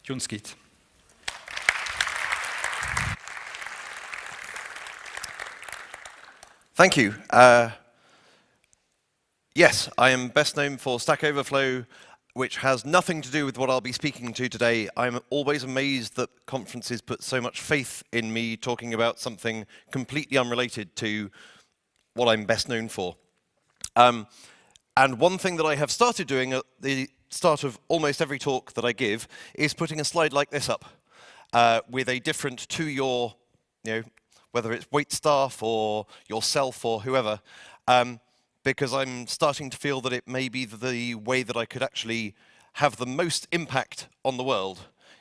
Jon Skeet. Thank you. Yes, I am best known for Stack Overflow, which has nothing to do with what I'll be speaking to today. I'm always amazed that conferences put so much faith in me talking about something completely unrelated to what I'm best known for. And one thing that I have started doing at the start of almost every talk that I give is putting a slide like this up with a different to your, whether it's wait staff or yourself or whoever, because I'm starting to feel that it may be the way that I could actually have the most impact on the world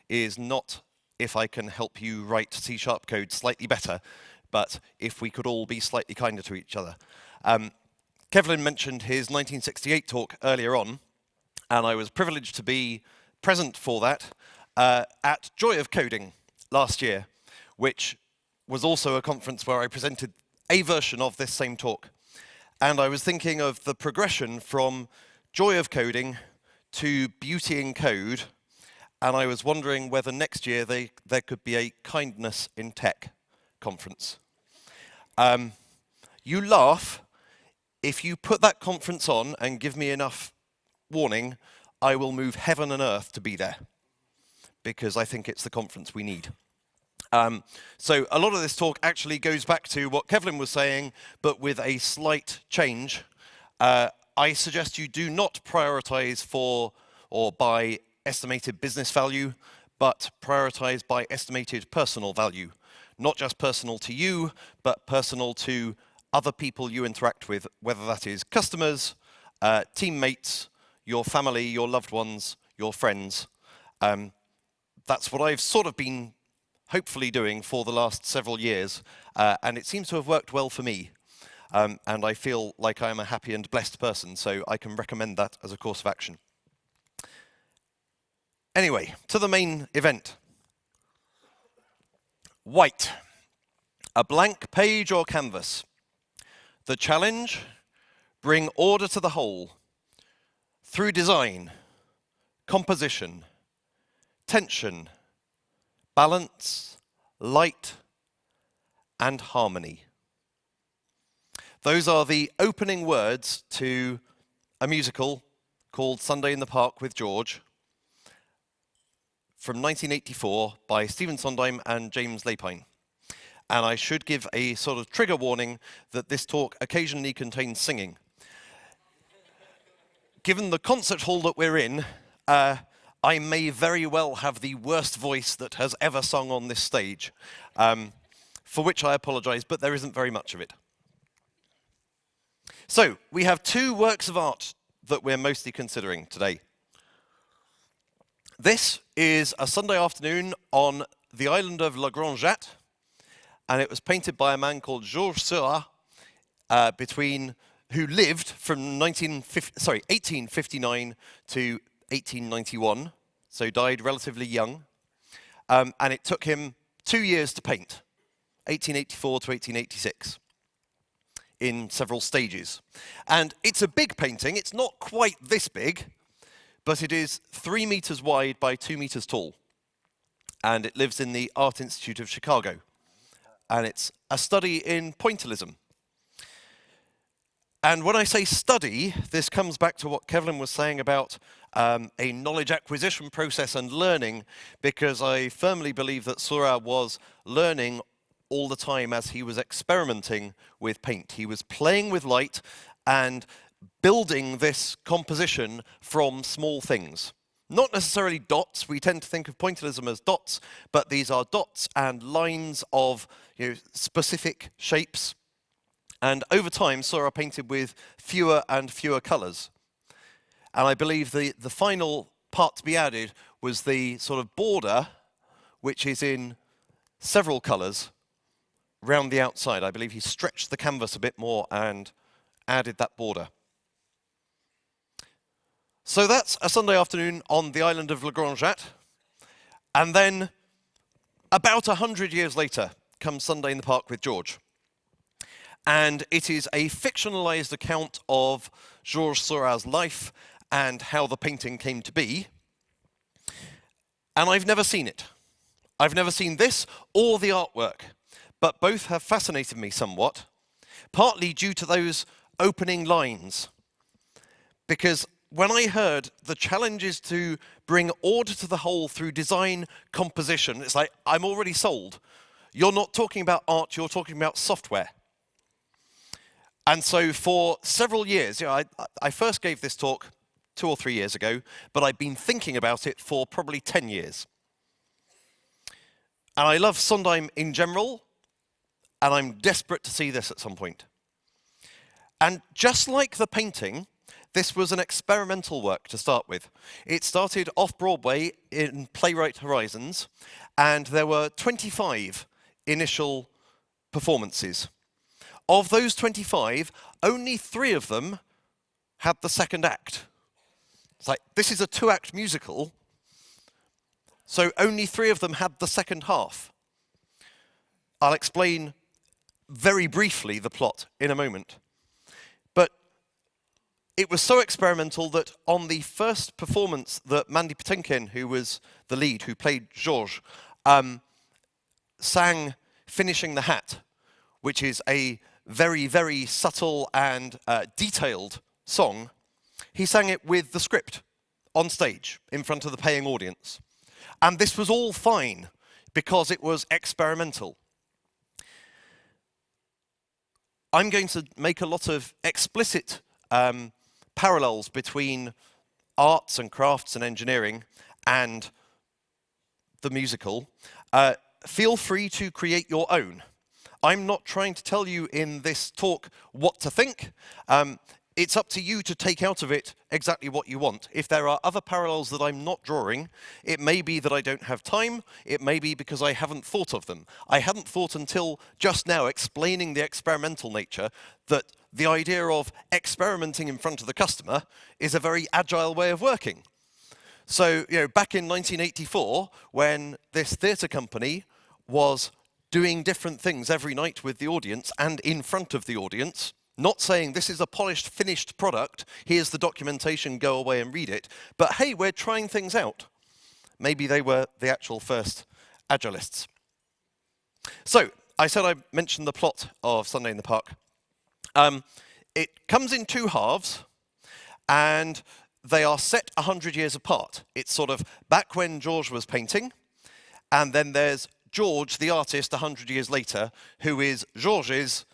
is not if I can help you write C# code slightly better, but if we could all be slightly kinder to each other. Kevlin mentioned his 1968 talk earlier on, and I was privileged to be present for that at Joy of Coding last year, which was also a conference where I presented a version of this same talk. And I was thinking of the progression from Joy of Coding to Beauty in Code, and I was wondering whether next year there could be a Kindness in Tech conference. You laugh. If you put that conference on and give me enough warning, I will move heaven and earth to be there, because I think it's the conference we need. So a lot of this talk actually goes back to what Kevlin was saying, but with a slight change. I suggest you do not prioritize for or by estimated business value, but prioritize by estimated personal value. Not just personal to you, but personal to other people you interact with, whether that is customers, teammates, your family, your loved ones, your friends. That's what I've sort of been hopefully doing for the last several years, and it seems to have worked well for me. And I feel like I'm a happy and blessed person, so I can recommend that as a course of action. Anyway, to the main event. White. A blank page or canvas. The challenge, bring order to the whole through design, composition, tension, balance, light, and harmony. Those are the opening words to a musical called Sunday in the Park with George from 1984 by Stephen Sondheim and James Lapine. And I should give a sort of trigger warning that this talk occasionally contains singing. Given the concert hall that we're in, I may very well have the worst voice that has ever sung on this stage, for which I apologize, but there isn't very much of it. So, we have two works of art that we're mostly considering today. This is a Sunday afternoon on the island of La Grande Jatte, and it was painted by a man called Georges Seurat, who lived from 1859 to 1891, so died relatively young, and it took him 2 years to paint, 1884 to 1886, in several stages. And it's a big painting. It's not quite this big, but it is 3 meters wide by 2 meters tall, and it lives in the Art Institute of Chicago, and it's a study in pointillism. And when I say study, this comes back to what Kevlin was saying about a knowledge acquisition process and learning, because I firmly believe that Seurat was learning all the time as he was experimenting with paint. He was playing with light and building this composition from small things. Not necessarily dots. We tend to think of pointillism as dots, but these are dots and lines of specific shapes. And over time, Seurat painted with fewer and fewer colors. And I believe the final part to be added was the sort of border, which is in several colors, round the outside. I believe he stretched the canvas a bit more and added that border. So that's a Sunday afternoon on the island of La Grande Jatte. And then, about 100 years later, comes Sunday in the Park with George. And it is a fictionalized account of Georges Seurat's life and how the painting came to be. And I've never seen it. I've never seen this or the artwork, but both have fascinated me somewhat, partly due to those opening lines. Because when I heard the challenge is to bring order to the whole through design composition, it's like, I'm already sold. You're not talking about art, you're talking about software. And so for several years, I first gave this talk 2 or 3 years ago, but I've been thinking about it for probably 10 years. And I love Sondheim in general, and I'm desperate to see this at some point. And just like the painting, this was an experimental work to start with. It started off-Broadway in Playwright Horizons, and there were 25 initial performances. Of those 25, only 3 of them had the second act. It's like, this is a 2-act musical, so only 3 of them had the second half. I'll explain very briefly the plot in a moment. But it was so experimental that on the first performance that Mandy Patinkin, who was the lead, who played Georges, sang Finishing the Hat, which is a very, very subtle and detailed song, he sang it with the script on stage in front of the paying audience. And this was all fine because it was experimental. I'm going to make a lot of explicit parallels between arts and crafts and engineering and the musical. Feel free to create your own. I'm not trying to tell you in this talk what to think. It's up to you to take out of it exactly what you want. If there are other parallels that I'm not drawing, it may be that I don't have time, it may be because I haven't thought of them. I hadn't thought until just now, explaining the experimental nature, that the idea of experimenting in front of the customer is a very agile way of working. So, back in 1984, when this theatre company was doing different things every night with the audience and in front of the audience, not saying this is a polished, finished product, here's the documentation, go away and read it, but hey, we're trying things out. Maybe they were the actual first agilists. So, I said I mentioned the plot of Sunday in the Park. It comes in 2 halves, and they are set 100 years apart. It's sort of back when Georges was painting, and then there's George, the artist, 100 years later, who is Georges'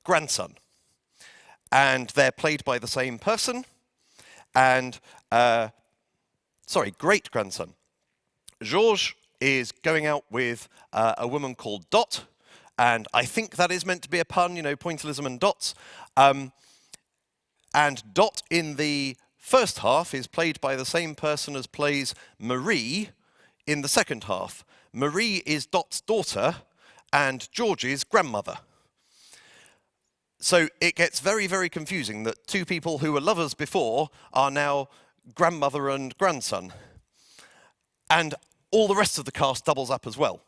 grandson. And they're played by the same person, and, great-grandson. Georges is going out with a woman called Dot, and I think that is meant to be a pun, pointillism and dots. And Dot in the first half is played by the same person as plays Marie in the second half. Marie is Dot's daughter and George's grandmother. So it gets very, very confusing that 2 people who were lovers before are now grandmother and grandson. And all the rest of the cast doubles up as well.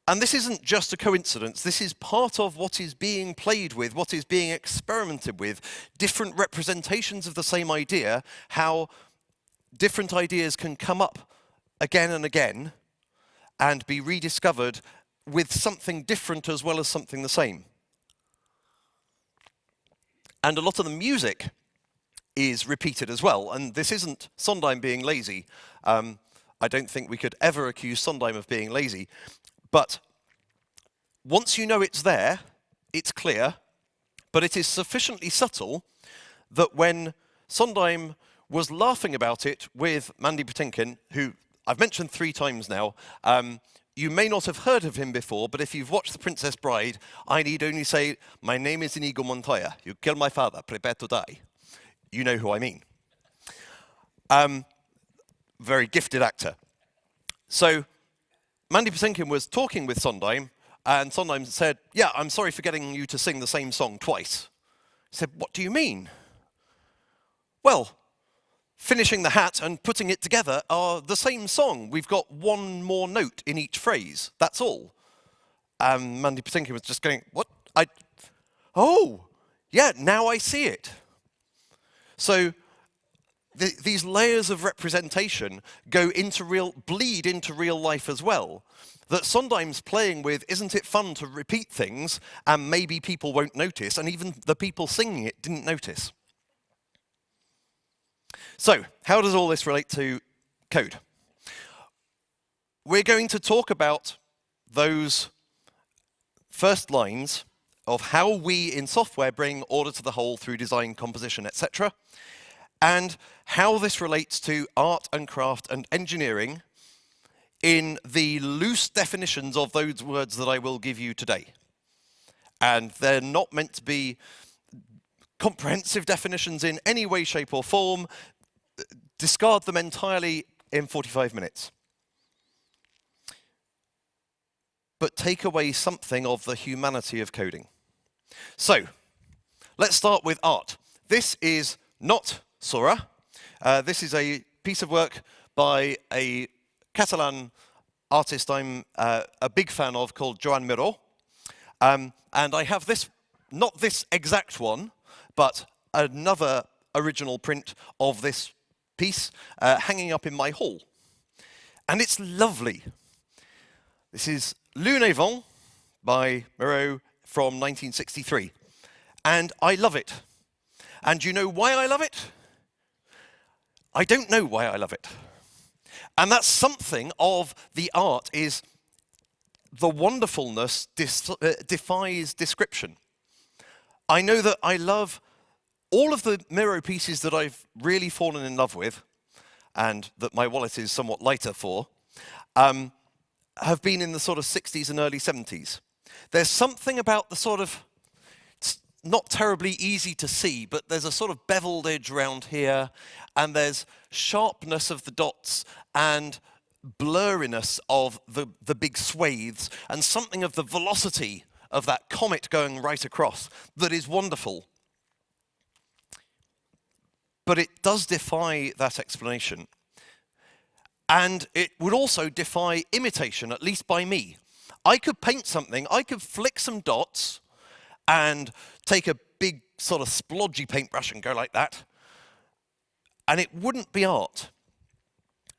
And this isn't just a coincidence, this is part of what is being played with, what is being experimented with, different representations of the same idea, how different ideas can come up again and again and be rediscovered with something different as well as something the same. And a lot of the music is repeated as well, and this isn't Sondheim being lazy. I don't think we could ever accuse Sondheim of being lazy. But once you know it's there, it's clear, but it is sufficiently subtle that when Sondheim was laughing about it with Mandy Patinkin, who I've mentioned 3 times now, you may not have heard of him before, but if you've watched The Princess Bride, I need only say, my name is Inigo Montoya. You killed my father, prepare to die. You know who I mean. Very gifted actor. So, Mandy Patinkin was talking with Sondheim, and Sondheim said, yeah, I'm sorry for getting you to sing the same song twice. He said, what do you mean? Well, Finishing the Hat and Putting It Together are the same song. We've got 1 more note in each phrase, that's all. Mandy Patinkin was just going, what? Oh, yeah, now I see it. So, these layers of representation bleed into real life as well. That Sondheim's playing with, isn't it fun to repeat things and maybe people won't notice, and even the people singing it didn't notice. So, how does all this relate to code? We're going to talk about those first lines of how we in software bring order to the whole through design, composition, etc., and how this relates to art and craft and engineering in the loose definitions of those words that I will give you today. And they're not meant to be comprehensive definitions in any way, shape, or form. Discard them entirely in 45 minutes. But take away something of the humanity of coding. So, let's start with art. This is not Seurat. This is a piece of work by a Catalan artist I'm a big fan of called Joan Miró. And I have this, not this exact one, but another original print of this piece hanging up in my hall. And it's lovely. This is Lune Vent by Miró from 1963. And I love it. And do you know why I love it? I don't know why I love it. And that's something of the art, is the wonderfulness defies description. I know that I love all of the Miró pieces that I've really fallen in love with, and that my wallet is somewhat lighter for, have been in the sort of 60s and early 70s. There's something about the sort of, it's not terribly easy to see, but there's a sort of beveled edge around here, and there's sharpness of the dots and blurriness of the big swathes, and something of the velocity of that comet going right across that is wonderful. But it does defy that explanation. And it would also defy imitation, at least by me. I could paint something, I could flick some dots and take a big sort of splodgy paintbrush and go like that, and it wouldn't be art.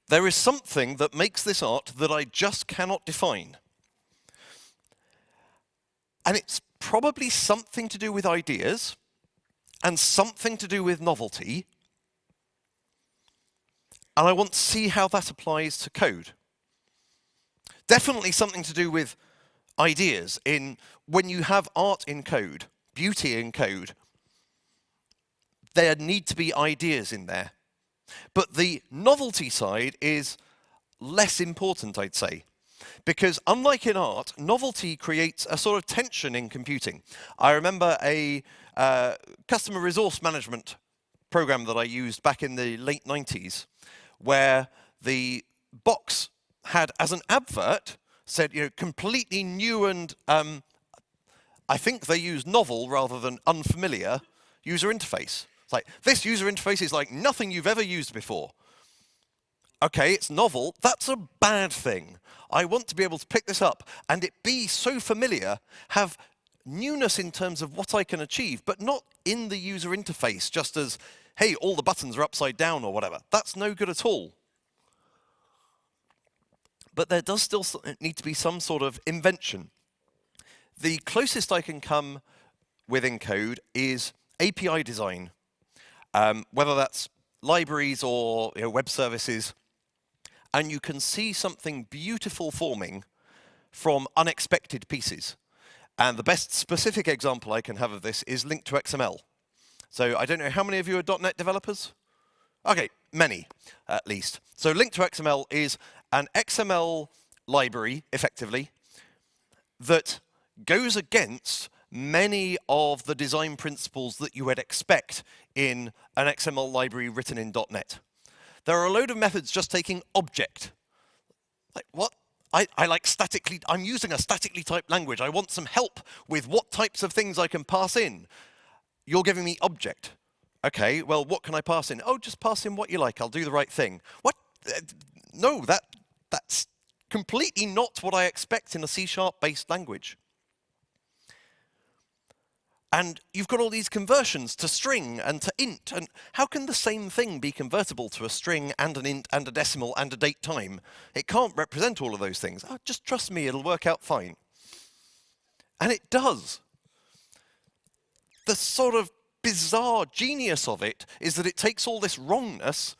There is something that makes this art that I just cannot define. And it's probably something to do with ideas and something to do with novelty. And I want to see how that applies to code. Definitely something to do with ideas. When you have art in code, beauty in code, there need to be ideas in there. But the novelty side is less important, I'd say. Because unlike in art, novelty creates a sort of tension in computing. I remember a customer resource management program that I used back in the late 90s, where the box had, as an advert, said, completely new and, I think they used novel rather than unfamiliar user interface. It's like, this user interface is like nothing you've ever used before. Okay, it's novel. That's a bad thing. I want to be able to pick this up and it be so familiar, have newness in terms of what I can achieve, but not in the user interface, just as, hey, all the buttons are upside down or whatever. That's no good at all. But there does still need to be some sort of invention. The closest I can come within code is API design, whether that's libraries or web services, and you can see something beautiful forming from unexpected pieces. And the best specific example I can have of this is linked to XML. So I don't know how many of you are .NET developers? Okay, many at least. So linked to XML is an XML library, effectively, that goes against many of the design principles that you would expect in an XML library written in .NET. There are a load of methods just taking object. Like, what? I like statically, I'm using a statically typed language. I want some help with what types of things I can pass in. You're giving me object. Okay, well, what can I pass in? Oh, just pass in what you like. I'll do the right thing. What? No, that's completely not what I expect in a C# based language. And you've got all these conversions to string and to int. And how can the same thing be convertible to a string and an int and a decimal and a date time? It can't represent all of those things. Oh, just trust me, it'll work out fine. And it does. The sort of bizarre genius of it is that it takes all this wrongness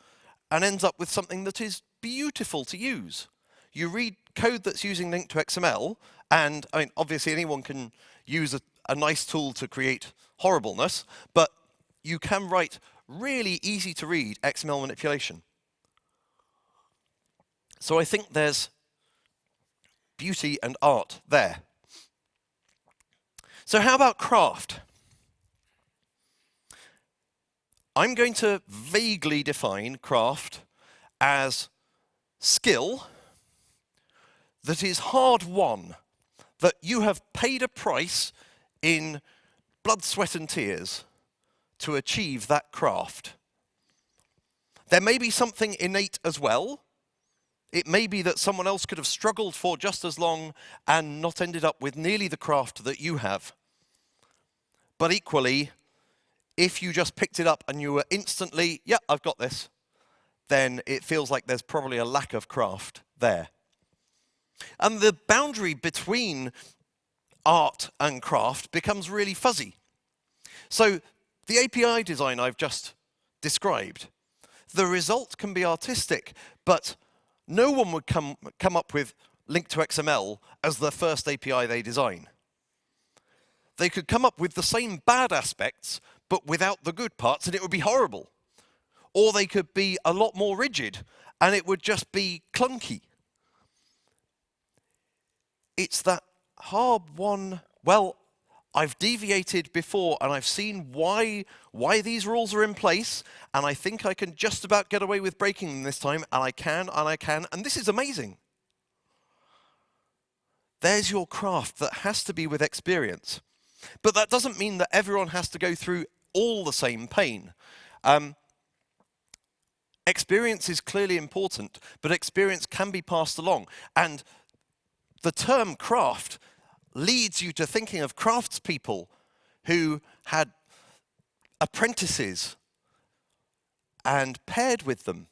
and ends up with something that is beautiful to use. You read code that's using link to XML, and I mean, obviously anyone can use a nice tool to create horribleness, but you can write really easy to read XML manipulation. So I think there's beauty and art there. So how about craft? I'm going to vaguely define craft as skill that is hard won, that you have paid a price in blood, sweat and tears to achieve that craft. There may be something innate as well. It may be that someone else could have struggled for just as long and not ended up with nearly the craft that you have. But equally, if you just picked it up and you were instantly, yeah, I've got this, then it feels like there's probably a lack of craft there. And the boundary between art and craft becomes really fuzzy. So the API design I've just described, the result can be artistic, but no one would come up with link to XML as the first API they design. They could come up with the same bad aspects, but without the good parts, and it would be horrible. Or they could be a lot more rigid, and it would just be clunky. It's that hard-won, well, I've deviated before, and I've seen why these rules are in place, and I think I can just about get away with breaking them this time, and I can, and this is amazing. There's your craft that has to be with experience. But that doesn't mean that everyone has to go through all the same pain. Experience is clearly important, but experience can be passed along. And the term craft leads you to thinking of craftspeople who had apprentices and paired with them.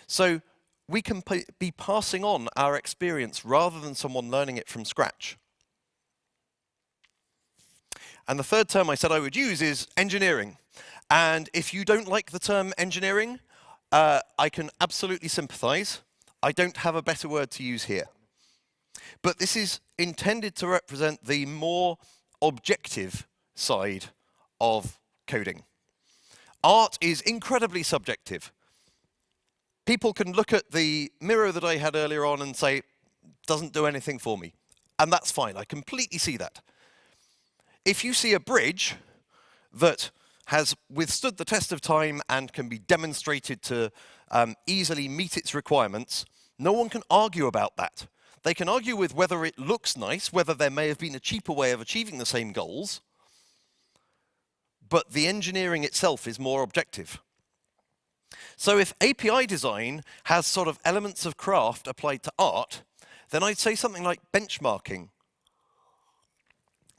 So we can be passing on our experience rather than someone learning it from scratch. And the third term I said I would use is engineering. And if you don't like the term engineering, I can absolutely sympathize. I don't have a better word to use here. But this is intended to represent the more objective side of coding. Art is incredibly subjective. People can look at the mirror that I had earlier on and say, doesn't do anything for me. And that's fine, I completely see that. If you see a bridge that has withstood the test of time and can be demonstrated to easily meet its requirements, no one can argue about that. They can argue with whether it looks nice, whether there may have been a cheaper way of achieving the same goals, but the engineering itself is more objective. So if API design has sort of elements of craft applied to art, then I'd say something like benchmarking,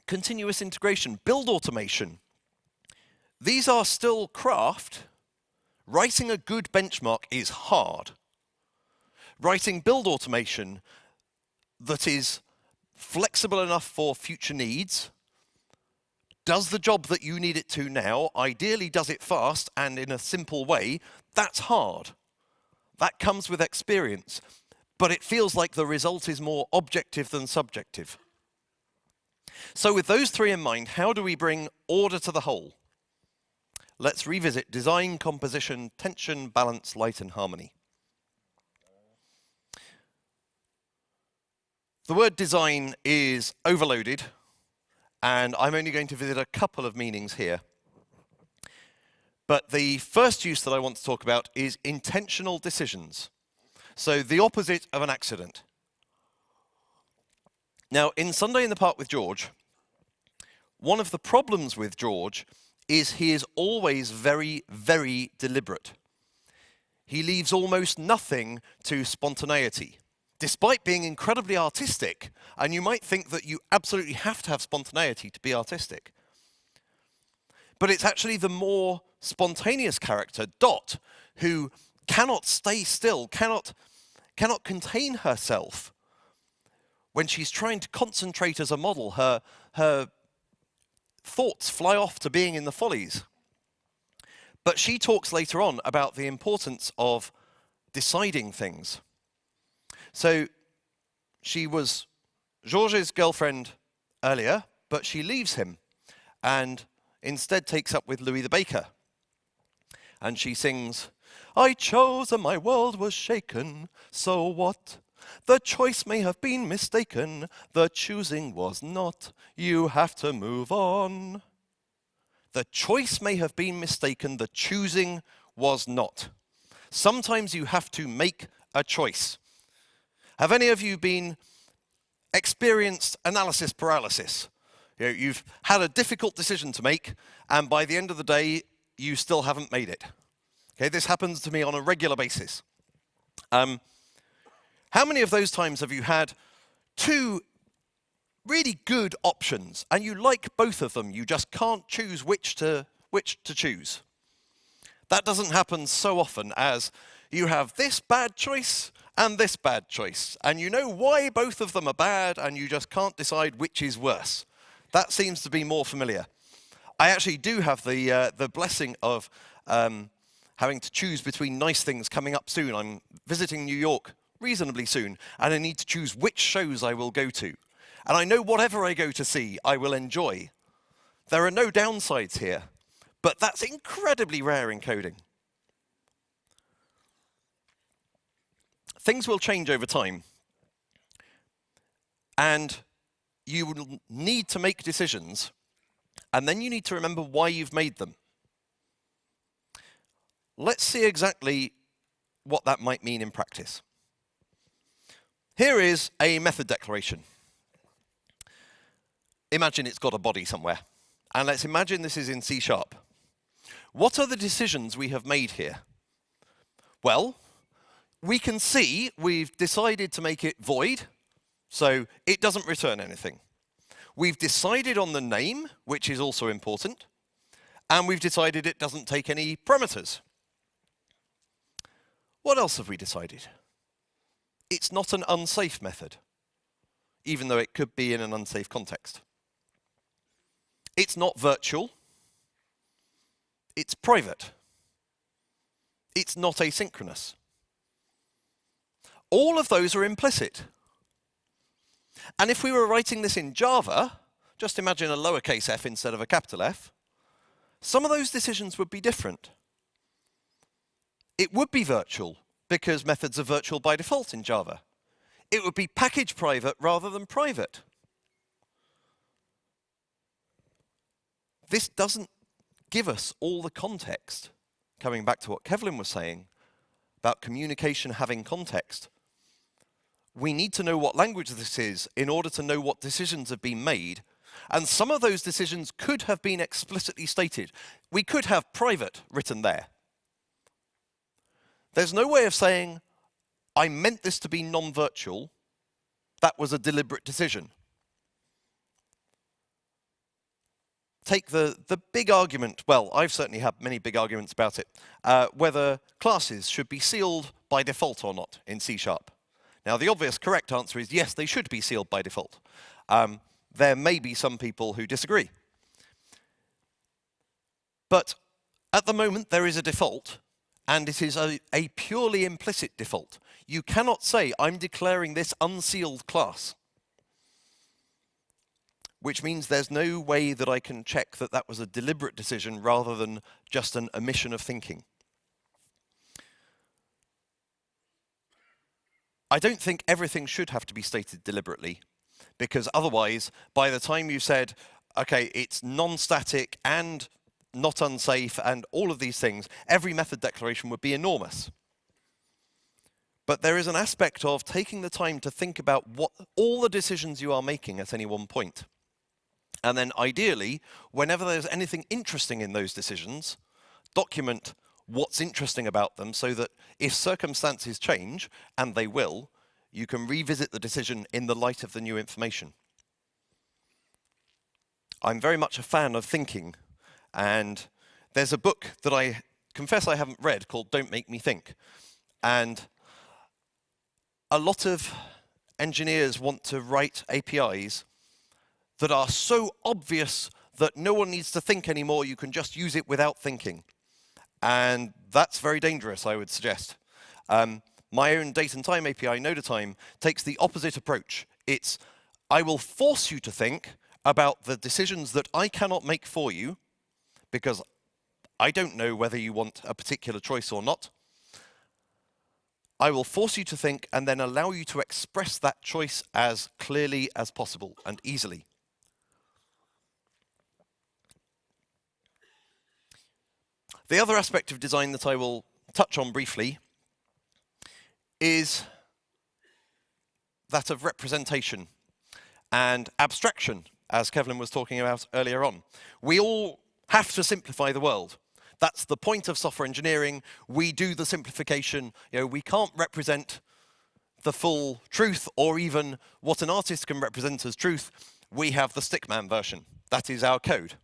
continuous integration, build automation. These are still craft. Writing a good benchmark is hard. Writing build automation that is flexible enough for future needs, does the job that you need it to now, ideally does it fast and in a simple way, that's hard. That comes with experience, but it feels like the result is more objective than subjective. So with those three in mind, how do we bring order to the whole? Let's revisit design, composition, tension, balance, light, and harmony. The word design is overloaded, and I'm only going to visit a couple of meanings here. But the first use that I want to talk about is intentional decisions. So the opposite of an accident. Now, in Sunday in the Park with George, one of the problems with George is he is always very, very deliberate. He leaves almost nothing to spontaneity, despite being incredibly artistic. And you might think that you absolutely have to have spontaneity to be artistic. But it's actually the more spontaneous character, Dot, who cannot stay still, cannot contain herself. When she's trying to concentrate as a model, her thoughts fly off to being in the follies. But she talks later on about the importance of deciding things. So she was Georges' girlfriend earlier, but she leaves him and instead takes up with Louis the Baker. And she sings, "I chose and my world was shaken, so what? The choice may have been mistaken, the choosing was not, you have to move on." The choice may have been mistaken, the choosing was not. Sometimes you have to make a choice. Have any of you experienced analysis paralysis? You've had a difficult decision to make, and by the end of the day, you still haven't made it. Okay, this happens to me on a regular basis. How many of those times have you had two really good options, and you like both of them, you just can't choose which to choose? That doesn't happen so often as you have this bad choice and this bad choice, and you know why both of them are bad, and you just can't decide which is worse. That seems to be more familiar. I actually do have the blessing of having to choose between nice things coming up soon. I'm visiting New York reasonably soon, and I need to choose which shows I will go to. And I know whatever I go to see, I will enjoy. There are no downsides here, but that's incredibly rare in coding. Things will change over time, and you will need to make decisions, and then you need to remember why you've made them. Let's see exactly what that might mean in practice. Here is a method declaration. Imagine it's got a body somewhere. And let's imagine this is in C#. What are the decisions we have made here? Well, we can see we've decided to make it void, so it doesn't return anything. We've decided on the name, which is also important, and we've decided it doesn't take any parameters. What else have we decided? It's not an unsafe method, even though it could be in an unsafe context. It's not virtual. It's private. It's not asynchronous. All of those are implicit. And if we were writing this in Java, just imagine a lowercase f instead of a capital F, some of those decisions would be different. It would be virtual, because methods are virtual by default in Java. It would be package private rather than private. This doesn't give us all the context, coming back to what Kevlin was saying about communication having context. We need to know what language this is in order to know what decisions have been made. And some of those decisions could have been explicitly stated. We could have private written there. There's no way of saying, I meant this to be non-virtual. That was a deliberate decision. Take the big argument, well, I've certainly had many big arguments about it, whether classes should be sealed by default or not in C#. Now, the obvious correct answer is yes, they should be sealed by default. There may be some people who disagree. But at the moment, there is a default, and it is a purely implicit default. You cannot say, I'm declaring this unsealed class, which means there's no way that I can check that that was a deliberate decision rather than just an omission of thinking. I don't think everything should have to be stated deliberately, because otherwise, by the time you said, okay, it's non-static and not unsafe and all of these things, every method declaration would be enormous. But there is an aspect of taking the time to think about what all the decisions you are making at any one point. And then ideally, whenever there's anything interesting in those decisions, document what's interesting about them so that if circumstances change, and they will, you can revisit the decision in the light of the new information. I'm very much a fan of thinking, And there's a book that I confess I haven't read called Don't Make Me Think. And a lot of engineers want to write APIs that are so obvious that no one needs to think anymore, you can just use it without thinking. And that's very dangerous, I would suggest. My own date and time API, Nodatime, takes the opposite approach. It's, I will force you to think about the decisions that I cannot make for you, because I don't know whether you want a particular choice or not. I will force you to think and then allow you to express that choice as clearly as possible and easily. The other aspect of design that I will touch on briefly is that of representation and abstraction, as Kevlin was talking about earlier on. We all have to simplify the world. That's the point of software engineering. We do the simplification. We can't represent the full truth or even what an artist can represent as truth. We have the stickman version. That is our code.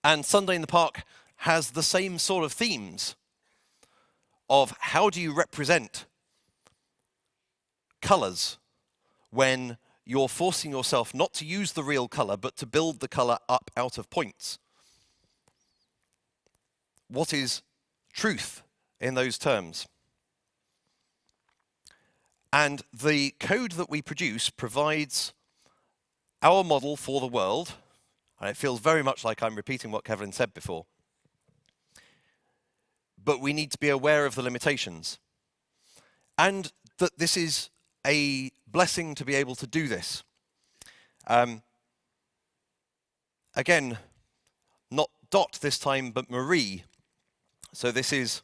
And Sunday in the Park has the same sort of themes of how do you represent colors when you're forcing yourself not to use the real color, but to build the color up out of points. What is truth in those terms? And the code that we produce provides our model for the world, and it feels very much like I'm repeating what Kevlin said before. But we need to be aware of the limitations. And that this is a blessing to be able to do this. Again, not Dot this time, but Marie. So this is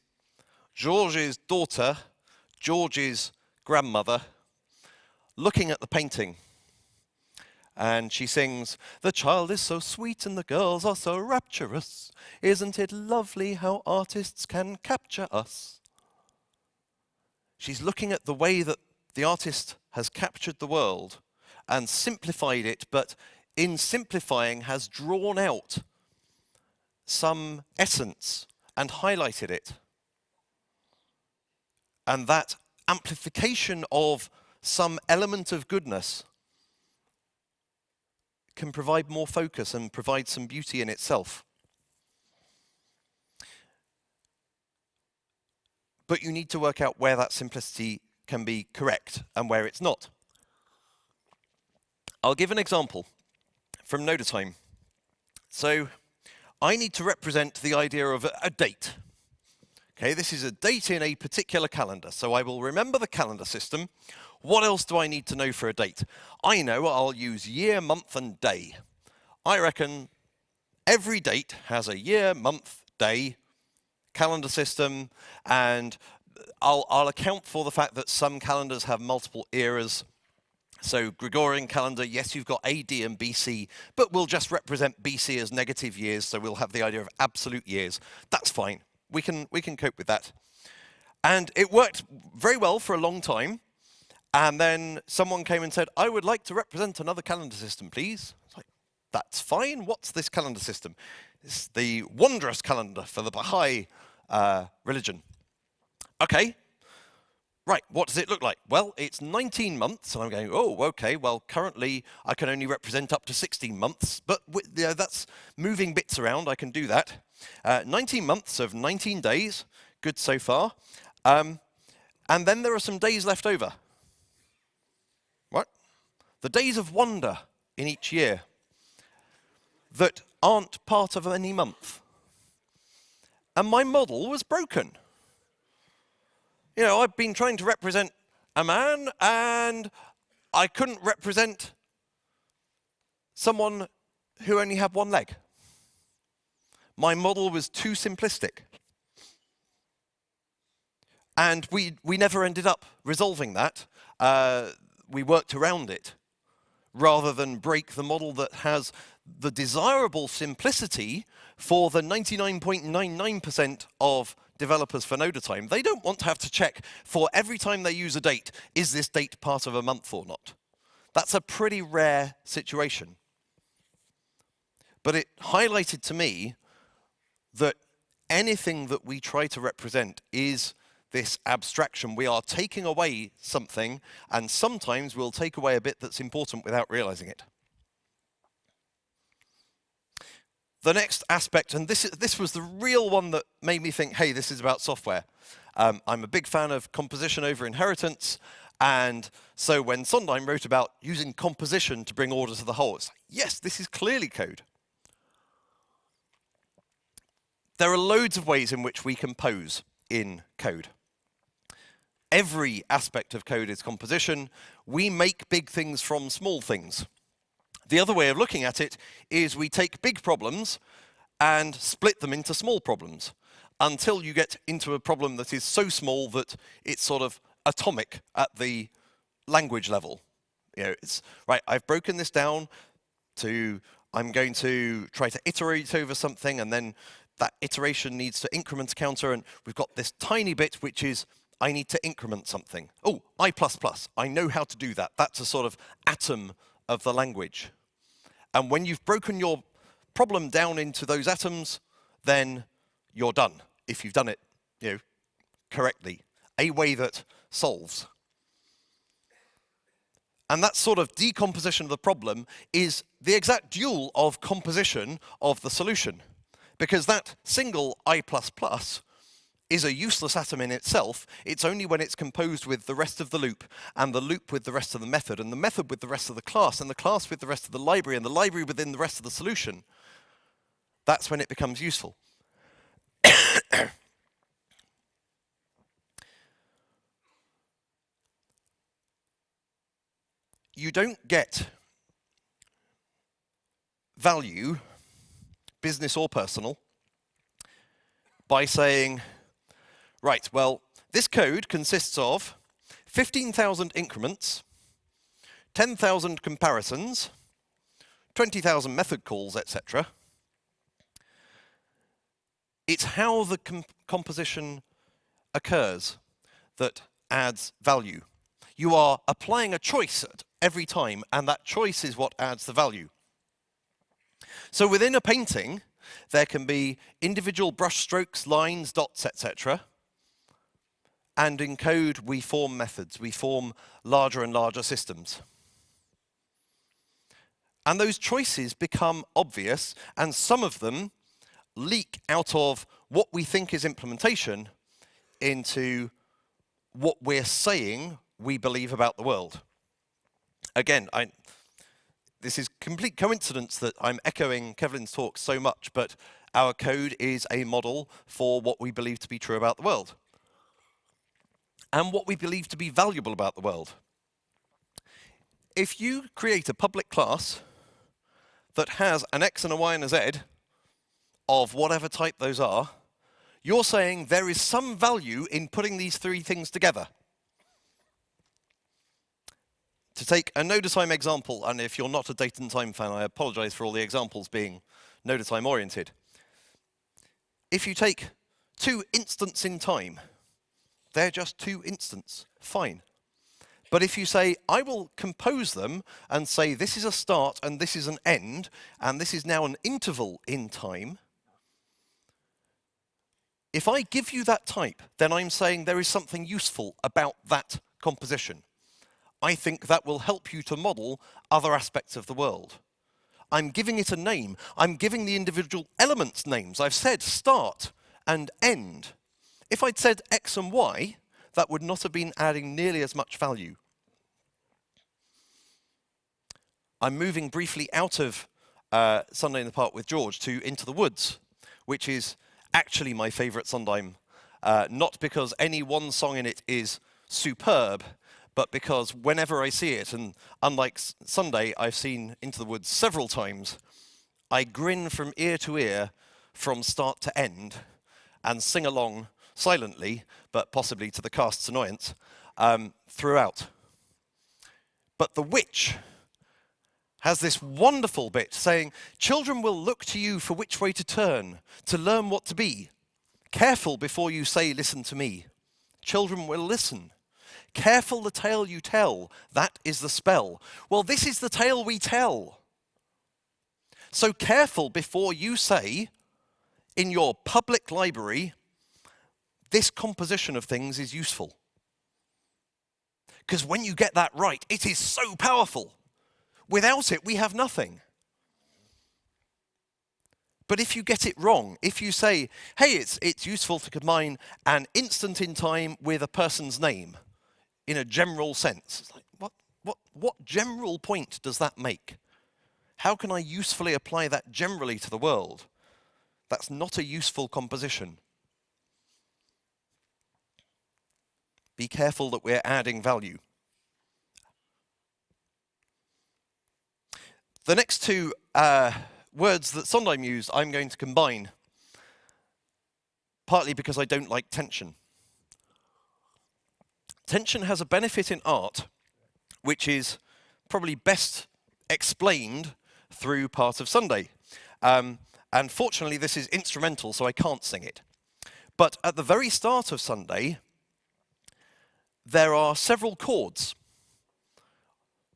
George's daughter, George's grandmother, looking at the painting. And she sings, "The child is so sweet and the girls are so rapturous. Isn't it lovely how artists can capture us?" She's looking at the way that the artist has captured the world and simplified it, but in simplifying has drawn out some essence and highlighted it. And that amplification of some element of goodness can provide more focus and provide some beauty in itself. But you need to work out where that simplicity can be correct and where it's not. I'll give an example from Nodatime. So I need to represent the idea of a date. Okay, this is a date in a particular calendar, so I will remember the calendar system. What else do I need to know for a date? I know I'll use year, month, and day. I reckon every date has a year, month, day calendar system, and I'll account for the fact that some calendars have multiple eras. So Gregorian calendar, yes, you've got AD and BC, but we'll just represent BC as negative years, so we'll have the idea of absolute years. That's fine. We can cope with that. And it worked very well for a long time. And then someone came and said, "I would like to represent another calendar system, please." It's like, that's fine. What's this calendar system? It's the wondrous calendar for the Baha'i religion. Okay. Right, what does it look like? Well, it's 19 months, and I'm going, oh, okay, well, currently I can only represent up to 16 months, but that's moving bits around, I can do that. 19 months of 19 days, good so far. And then there are some days left over. What? The days of wonder in each year that aren't part of any month. And my model was broken. I've been trying to represent a man, and I couldn't represent someone who only had one leg. My model was too simplistic. And we never ended up resolving that. We worked around it, rather than break the model that has the desirable simplicity for the 99.99% of developers for Nodatime. They don't want to have to check for every time they use a date, is this date part of a month or not? That's a pretty rare situation. But it highlighted to me that anything that we try to represent is this abstraction. We are taking away something, and sometimes we'll take away a bit that's important without realizing it. The next aspect, and this was the real one that made me think, hey, this is about software. I'm a big fan of composition over inheritance, and so when Sondheim wrote about using composition to bring order to the whole, it's like, yes, this is clearly code. There are loads of ways in which we compose in code. Every aspect of code is composition. We make big things from small things. The other way of looking at it is we take big problems and split them into small problems until you get into a problem that is so small that it's sort of atomic at the language level. You know, it's right, I've broken this down to, I'm going to try to iterate over something, and then that iteration needs to increment a counter, and we've got this tiny bit which is, I need to increment something. Oh, I++, I know how to do that. That's a sort of atom of the language. And when you've broken your problem down into those atoms, then you're done. If you've done it, correctly, a way that solves. And that sort of decomposition of the problem is the exact dual of composition of the solution. Because that single I++ is a useless atom in itself. It's only when it's composed with the rest of the loop, and the loop with the rest of the method, and the method with the rest of the class, and the class with the rest of the library, and the library within the rest of the solution. That's when it becomes useful. You don't get value, business or personal, by saying, right, well, this code consists of 15,000 increments, 10,000 comparisons, 20,000 method calls, etc. It's how the composition occurs that adds value. You are applying a choice at every time, and that choice is what adds the value. So within a painting, there can be individual brush strokes, lines, dots, etc. And in code, we form methods. We form larger and larger systems. And those choices become obvious, and some of them leak out of what we think is implementation into what we're saying we believe about the world. Again, this is complete coincidence that I'm echoing Kevlin's talk so much, but our code is a model for what we believe to be true about the world, and what we believe to be valuable about the world. If you create a public class that has an X and a Y and a Z of whatever type those are, you're saying there is some value in putting these three things together. To take a node-time example, and if you're not a date and time fan, I apologize for all the examples being node-time oriented. If you take 2 instants in time, they're just 2 instants, fine. But if you say, I will compose them and say this is a start and this is an end, and this is now an interval in time, if I give you that type, then I'm saying there is something useful about that composition. I think that will help you to model other aspects of the world. I'm giving it a name. I'm giving the individual elements names. I've said start and end. If I'd said X and Y, that would not have been adding nearly as much value. I'm moving briefly out of Sunday in the Park with George to Into the Woods, which is actually my favorite Sondheim, not because any one song in it is superb, but because whenever I see it, and unlike Sunday, I've seen Into the Woods several times, I grin from ear to ear from start to end and sing along silently, but possibly to the cast's annoyance, throughout. But the witch has this wonderful bit saying, children will look to you for which way to turn, to learn what to be. Careful before you say, listen to me. Children will listen. Careful the tale you tell, that is the spell. Well, this is the tale we tell. So careful before you say in your public library, this composition of things is useful. Because when you get that right, it is so powerful. Without it, we have nothing. But if you get it wrong, if you say, hey, it's useful to combine an instant in time with a person's name in a general sense, it's like, what general point does that make? How can I usefully apply that generally to the world? That's not a useful composition. Be careful that we're adding value. The next two words that Sondheim used, I'm going to combine, partly because I don't like tension. Tension has a benefit in art, which is probably best explained through part of Sunday. And fortunately, this is instrumental, so I can't sing it. But at the very start of Sunday, there are several chords.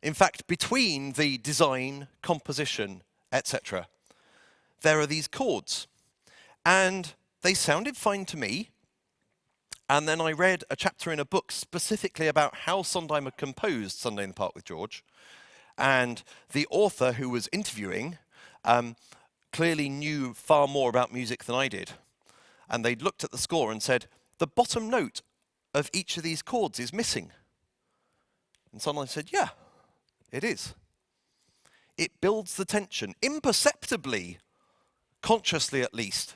In fact, between the design, composition, etc., there are these chords. And they sounded fine to me. And then I read a chapter in a book specifically about how Sondheim had composed Sunday in the Park with George. And the author who was interviewing clearly knew far more about music than I did. And they'd looked at the score and said, the bottom note of each of these chords is missing. And Sondheim said, yeah, it is. It builds the tension, imperceptibly, consciously at least.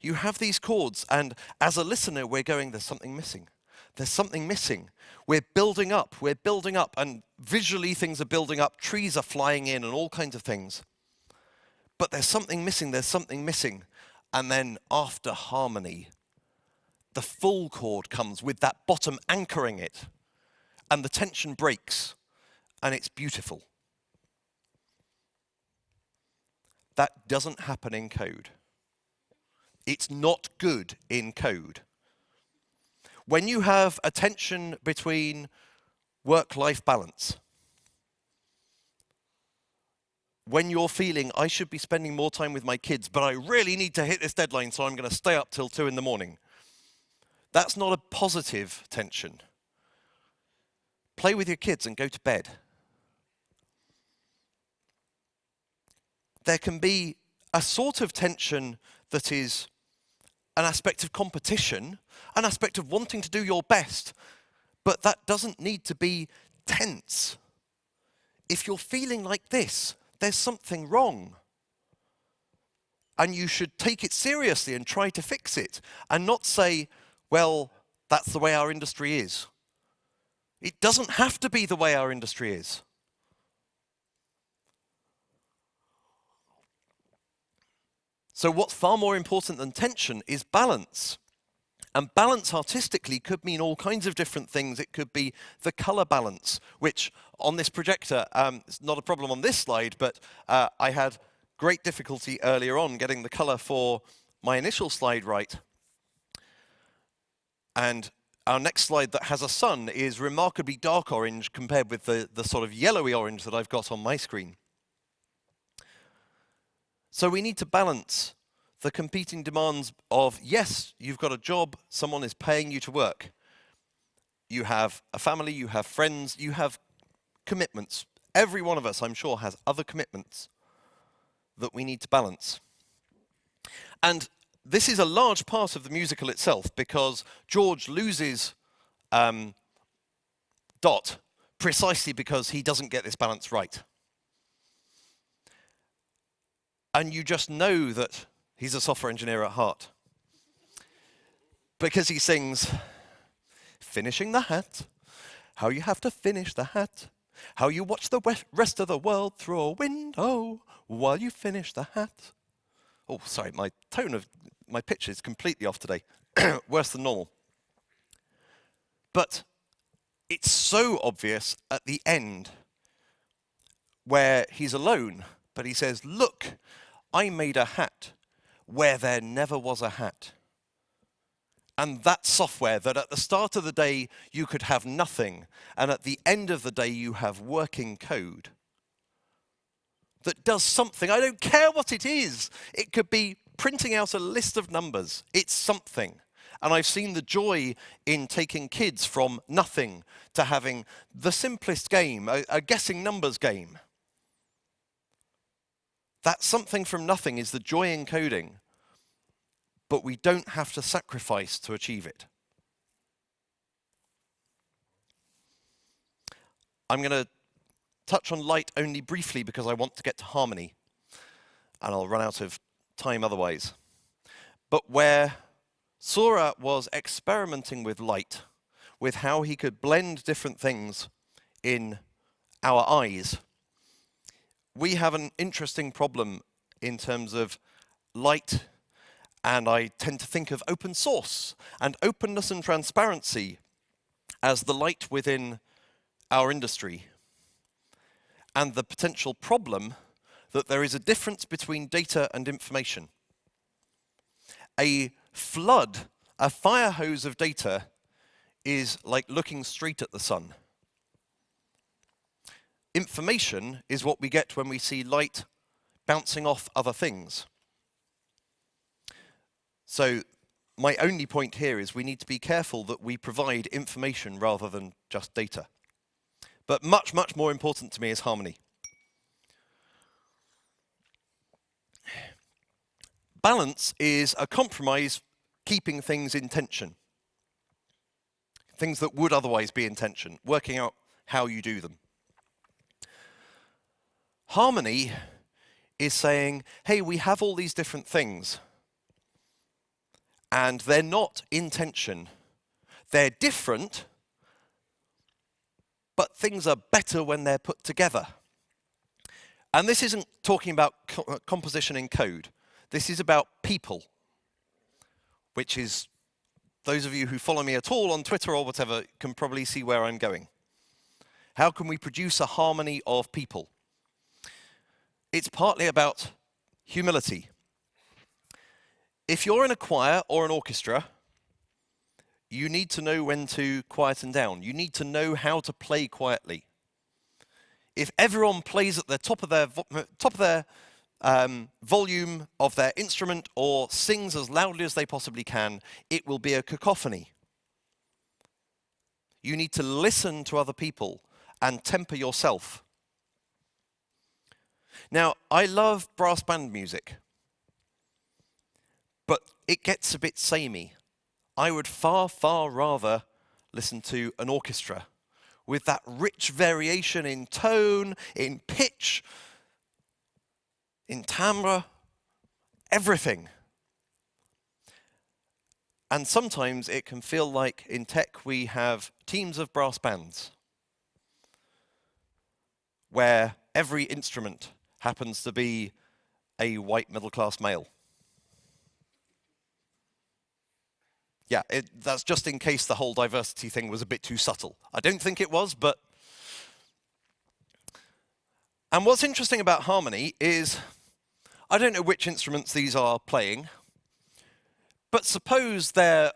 You have these chords, and as a listener, we're going, there's something missing. There's something missing. We're building up, and visually things are building up, trees are flying in, and all kinds of things. But there's something missing. And then after harmony, the full chord comes with that bottom anchoring it, and the tension breaks, and it's beautiful. That doesn't happen in code. It's not good in code. When you have a tension between work-life balance, when you're feeling, I should be spending more time with my kids, but I really need to hit this deadline, so I'm going to stay up till 2 in the morning. That's not a positive tension. Play with your kids and go to bed. There can be a sort of tension that is an aspect of competition, an aspect of wanting to do your best, but that doesn't need to be tense. If you're feeling like this, there's something wrong. And you should take it seriously and try to fix it, and not say, well, that's the way our industry is. It doesn't have to be the way our industry is. So what's far more important than tension is balance. And balance artistically could mean all kinds of different things. It could be the color balance, which on this projector, it's not a problem on this slide, but I had great difficulty earlier on getting the color for my initial slide right. And our next slide that has a sun is remarkably dark orange compared with the sort of yellowy orange that I've got on my screen. So we need to balance the competing demands of, yes, you've got a job, someone is paying you to work. You have a family, you have friends, you have commitments. Every one of us, I'm sure, has other commitments that we need to balance. And this is a large part of the musical itself, because George loses Dot precisely because he doesn't get this balance right. And you just know that he's a software engineer at heart, because he sings, finishing the hat, how you have to finish the hat, how you watch the rest of the world through a window while you finish the hat. Oh, sorry, my pitch is completely off today, worse than normal. But it's so obvious at the end where he's alone, but he says, look, I made a hat where there never was a hat. And that software that at the start of the day you could have nothing, and at the end of the day you have working code. that does something. I don't care what it is. It could be printing out a list of numbers. It's something. And I've seen the joy in taking kids from nothing to having the simplest game, a guessing numbers game. That something from nothing is the joy in coding, but we don't have to sacrifice to achieve it. I'm going to touch on light only briefly because I want to get to harmony, and I'll run out of time otherwise. But where Seurat was experimenting with light, with how he could blend different things in our eyes, we have an interesting problem in terms of light, and I tend to think of open source and openness and transparency as the light within our industry, and the potential problem that there is a difference between data and information. A flood, a fire hose of data is like looking straight at the sun. Information is what we get when we see light bouncing off other things. So my only point here is we need to be careful that we provide information rather than just data. But much, much more important to me is harmony. Balance is a compromise keeping things in tension. Things that would otherwise be in tension, working out how you do them. Harmony is saying, hey, we have all these different things, and they're not in tension. They're different, but things are better when they're put together. And this isn't talking about composition in code. This is about people, which is, those of you who follow me at all on Twitter or whatever can probably see where I'm going. How can we produce a harmony of people? It's partly about humility. If you're in a choir or an orchestra, you need to know when to quieten down. You need to know how to play quietly. If everyone plays at the top of their volume of their instrument or sings as loudly as they possibly can, it will be a cacophony. You need to listen to other people and temper yourself. Now, I love brass band music, but it gets a bit samey. I would far, far rather listen to an orchestra with that rich variation in tone, in pitch, in timbre, everything. And sometimes it can feel like in tech we have teams of brass bands where every instrument happens to be a white middle-class male. Yeah, that's just in case the whole diversity thing was a bit too subtle. I don't think it was, but... And what's interesting about harmony is, I don't know which instruments these are playing, but suppose they're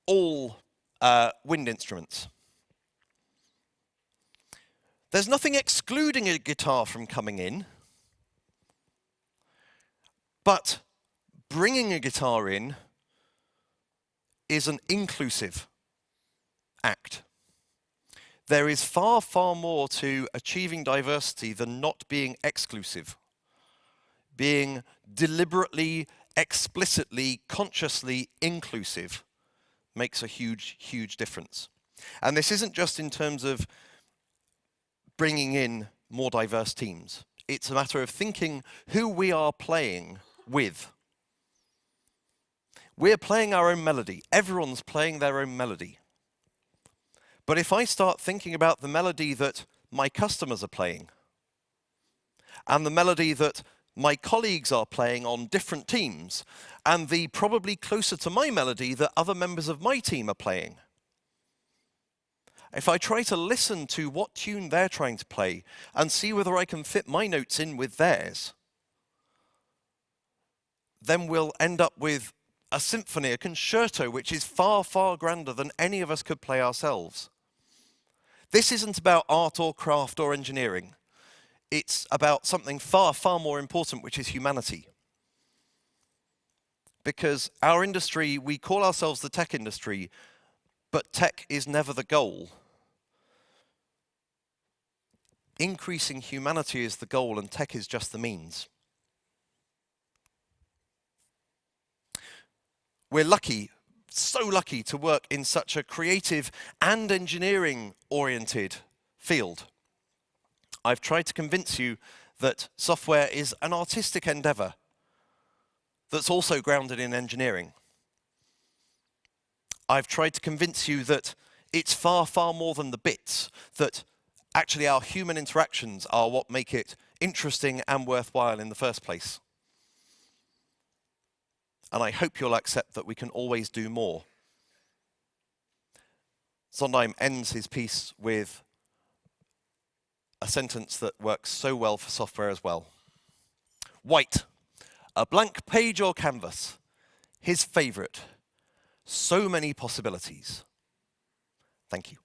all wind instruments. There's nothing excluding a guitar from coming in, but bringing a guitar in is an inclusive act. There is far, far more to achieving diversity than not being exclusive. Being deliberately, explicitly, consciously inclusive makes a huge, huge difference. And this isn't just in terms of bringing in more diverse teams. It's a matter of thinking who we are playing with. We're playing our own melody. Everyone's playing their own melody. But if I start thinking about the melody that my customers are playing, and the melody that my colleagues are playing on different teams, and the probably closer to my melody that other members of my team are playing, if I try to listen to what tune they're trying to play and see whether I can fit my notes in with theirs, then we'll end up with a symphony, a concerto, which is far, far grander than any of us could play ourselves. This isn't about art or craft or engineering. it's about something far, far more important, which is humanity. Because our industry, we call ourselves the tech industry, but tech is never the goal. Increasing humanity is the goal, and tech is just the means. We're lucky, so lucky, to work in such a creative and engineering-oriented field. I've tried to convince you that software is an artistic endeavor that's also grounded in engineering. I've tried to convince you that it's far, far more than the bits, that actually our human interactions are what make it interesting and worthwhile in the first place. And I hope you'll accept that we can always do more. Sondheim ends his piece with a sentence that works so well for software as well. White, a blank page or canvas, his favorite, so many possibilities. Thank you.